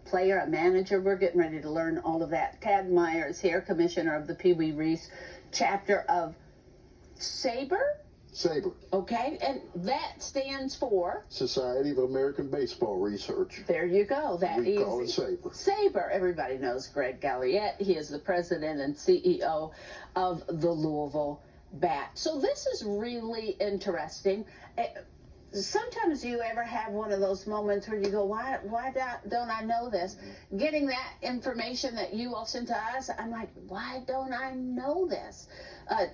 player, a manager. We're getting ready to learn all of that. Tad Myre is here, commissioner of the Pee Wee Reese chapter of SABR. SABR. Okay, and that stands for? Society of American Baseball Research. There you go. That we easy. Call it SABR. SABR. Everybody knows Greg Galliette. He is the president and CEO of the Louisville Bat. So this is really interesting. Sometimes you ever have one of those moments where you go, why don't I know this? Getting that information that you all sent to us, I'm like, why don't I know this?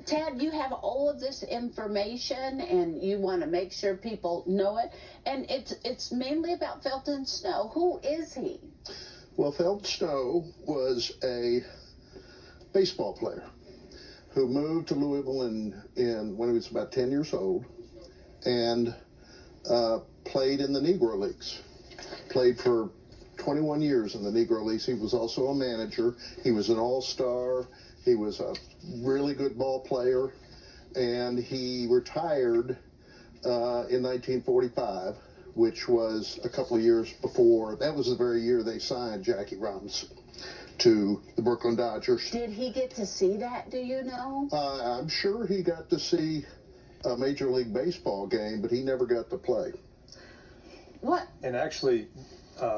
Tad, you have all of this information and you want to make sure people know it. And it's mainly about Felton Snow. Who is he? Well, Felton Snow was a baseball player who moved to Louisville when he was about 10 years old and played in the Negro Leagues. Played for 21 years in the Negro Leagues. He was also a manager. He was an all-star. He was a really good ball player. And he retired in 1945, which was a couple of years before. That was the very year they signed Jackie Robinson to the Brooklyn Dodgers. Did he get to see that, do you know? I'm sure he got to see a Major League Baseball game, but he never got to play. What? And actually,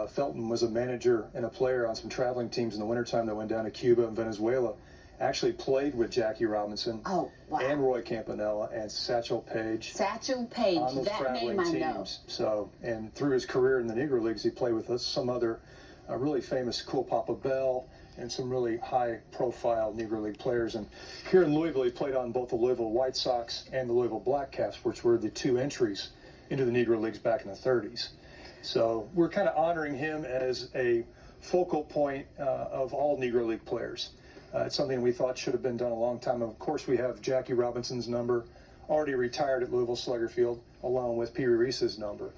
Felton was a manager and a player on some traveling teams in the wintertime that went down to Cuba and Venezuela. Actually played with Jackie Robinson and Roy Campanella and Satchel Paige. Satchel Paige, on those that name I know. So, and through his career in the Negro Leagues, he played with some other really famous Cool Papa Bell and some really high-profile Negro League players. And here in Louisville, he played on both the Louisville White Sox and the Louisville Black Caps, which were the two entries into the Negro Leagues back in the 30s. So we're kind of honoring him as a focal point of all Negro League players. It's something we thought should have been done a long time. Of course, we have Jackie Robinson's number, already retired at Louisville Slugger Field, along with Pee Wee Reese's number.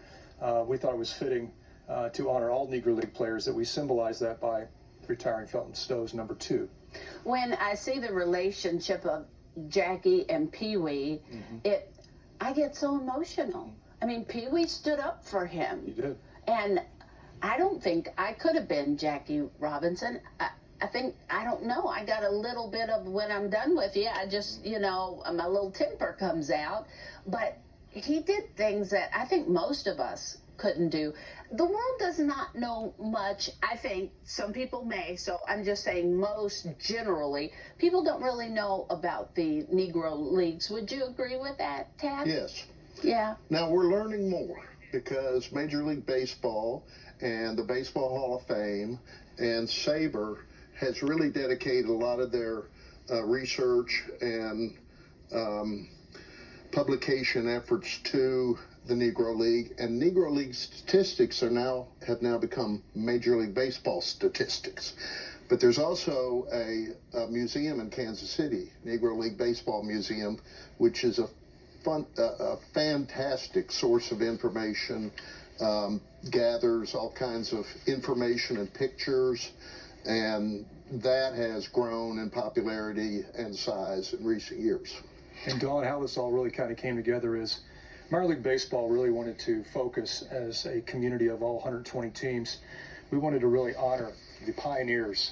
We thought it was fitting to honor all Negro League players, that we symbolize that by retiring Felton Snow's number 2. When I see the relationship of Jackie and Pee Wee, I get so emotional. I mean, Pee Wee stood up for him. He did. And I don't think I could have been Jackie Robinson. I think, I don't know, I got a little bit of, when I'm done with you, I just, you know, my little temper comes out. But he did things that I think most of us couldn't do. The world does not know much. I think some people may, so I'm just saying most generally, people don't really know about the Negro Leagues. Would you agree with that, Tad? Yes. Yeah. Now we're learning more because Major League Baseball and the Baseball Hall of Fame and SABR has really dedicated a lot of their research and publication efforts to the Negro League, and Negro League statistics have now become Major League Baseball statistics. But there's also a museum in Kansas City, Negro League Baseball Museum, which is a fantastic source of information, gathers all kinds of information and pictures, and that has grown in popularity and size in recent years. And Dawne, how this all really kind of came together is Minor League Baseball really wanted to focus as a community of all 120 teams. We wanted to really honor the pioneers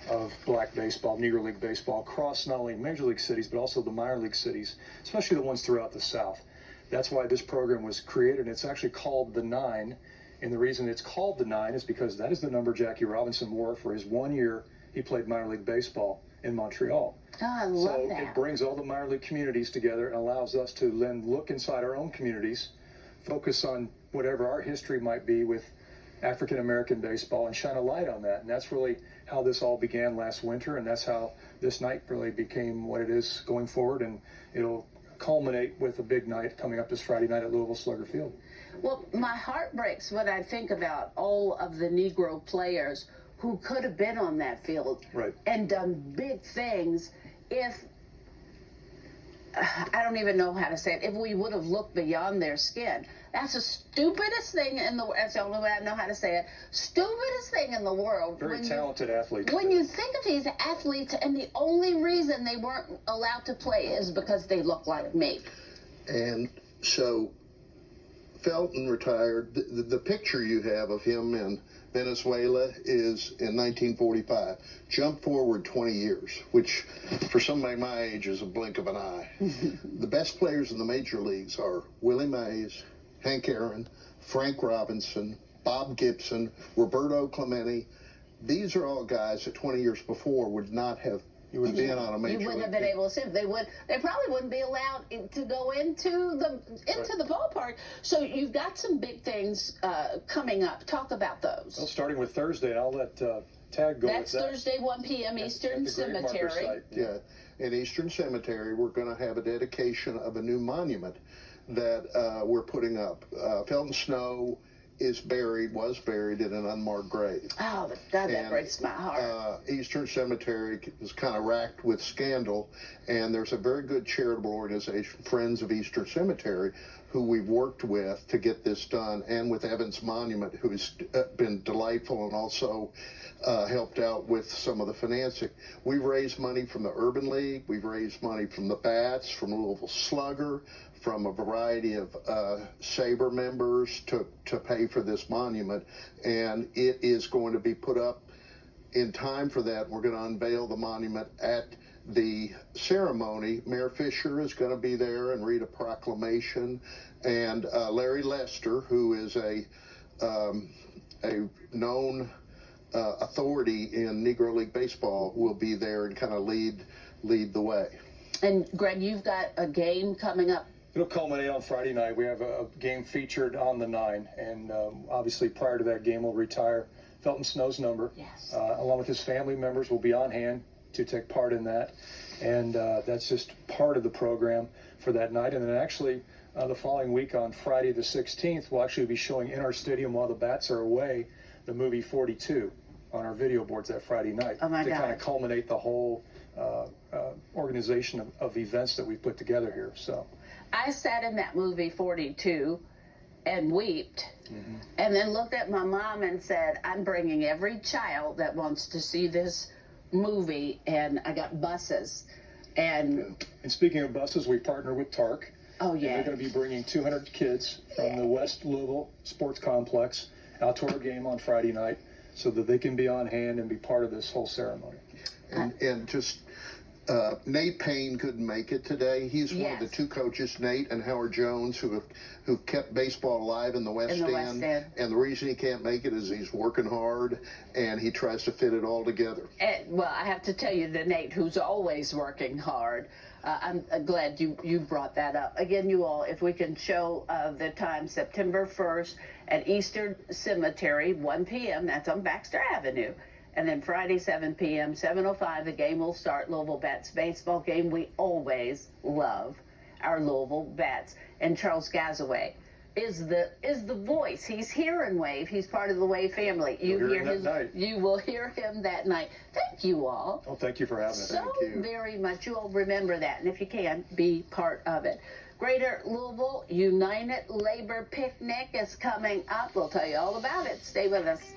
of black baseball, Negro League baseball, across not only Major League cities, but also the minor league cities, especially the ones throughout the South. That's why this program was created, and it's actually called the 9. And the reason it's called the 9 is because that is the number Jackie Robinson wore for his 1 year he played minor league baseball in Montreal. Oh, I love so that. It brings all the minor league communities together and allows us to then look inside our own communities, focus on whatever our history might be with African American baseball, and shine a light on that. And that's really how this all began last winter, and that's how this night really became what it is going forward, and it'll culminate with a big night coming up this Friday night at Louisville Slugger Field. Well, my heart breaks when I think about all of the Negro players who could have been on that field and done big things if, I don't even know how to say it, if we would have looked beyond their skin. That's the stupidest thing in the world. That's the only way I know how to say it. Stupidest thing in the world. Very talented athletes. When you think of these athletes, and the only reason they weren't allowed to play is because they look like me. And so Felton retired. The picture you have of him in Venezuela is in 1945. Jump forward 20 years, which for somebody my age is a blink of an eye. The best players in the major leagues are Willie Mays, Hank Aaron, Frank Robinson, Bob Gibson, Roberto Clemente. These are all guys that 20 years before would not have been on a major league. You wouldn't have been able to see them. They probably wouldn't be allowed to go into the ballpark. So you've got some big things coming up. Talk about those. Well, starting with Thursday, I'll let Tag go That's with that. Thursday, 1 p.m. Eastern At the Great Marker Cemetery. site. Yeah, in Eastern Cemetery, we're going to have a dedication of a new monument that we're putting up. Felton Snow was buried in an unmarked grave. Oh, God, that breaks my heart. Eastern Cemetery is kind of racked with scandal, and there's a very good charitable organization, Friends of Eastern Cemetery, who we've worked with to get this done, and with Evans Monument, who's been delightful and also helped out with some of the financing. We've raised money from the Urban League, we've raised money from the Bats, from Louisville Slugger, from a variety of SABR members to pay for this monument, and it is going to be put up in time for that. We're going to unveil the monument at the ceremony. Mayor Fisher is going to be there and read a proclamation, and Larry Lester, who is a known authority in Negro League Baseball, will be there and kind of lead the way. And Greg, you've got a game coming up. It'll culminate on Friday night. We have a game featured on the 9, and obviously prior to that game, we'll retire Felton Snow's number. Yes. Along with his family members will be on hand to take part in that, and that's just part of the program for that night. And then actually the following week on Friday the 16th, we'll actually be showing in our stadium while the Bats are away the movie 42 on our video boards that Friday night to kind of culminate the whole organization of events that we've put together here. So I sat in that movie 42 and wept, and then looked at my mom and said, I'm bringing every child that wants to see this movie, and I got buses. And speaking of buses, we partner with TARC. Oh, yeah. And they're going to be bringing 200 kids from the West Louisville Sports Complex out to our game on Friday night so that they can be on hand and be part of this whole ceremony. And just Nate Payne couldn't make it today. He's one of the two coaches, Nate and Howard Jones, who kept baseball alive in the West End. And the reason he can't make it is he's working hard and he tries to fit it all together. Well, I have to tell you, the Nate, who's always working hard, I'm glad you brought that up. Again, you all, if we can show the time, September 1st at Eastern Cemetery, 1 p.m., that's on Baxter Avenue. And then Friday, 7 p.m., 7:05, the game will start. Louisville Bats baseball game. We always love our Louisville Bats. And Charles Gazaway is the voice. He's here in Wave. He's part of the Wave family. You will hear him that night. Thank you all. Oh, thank you for having us. So very much. You all remember that. And if you can, be part of it. Greater Louisville United Labor Picnic is coming up. We'll tell you all about it. Stay with us.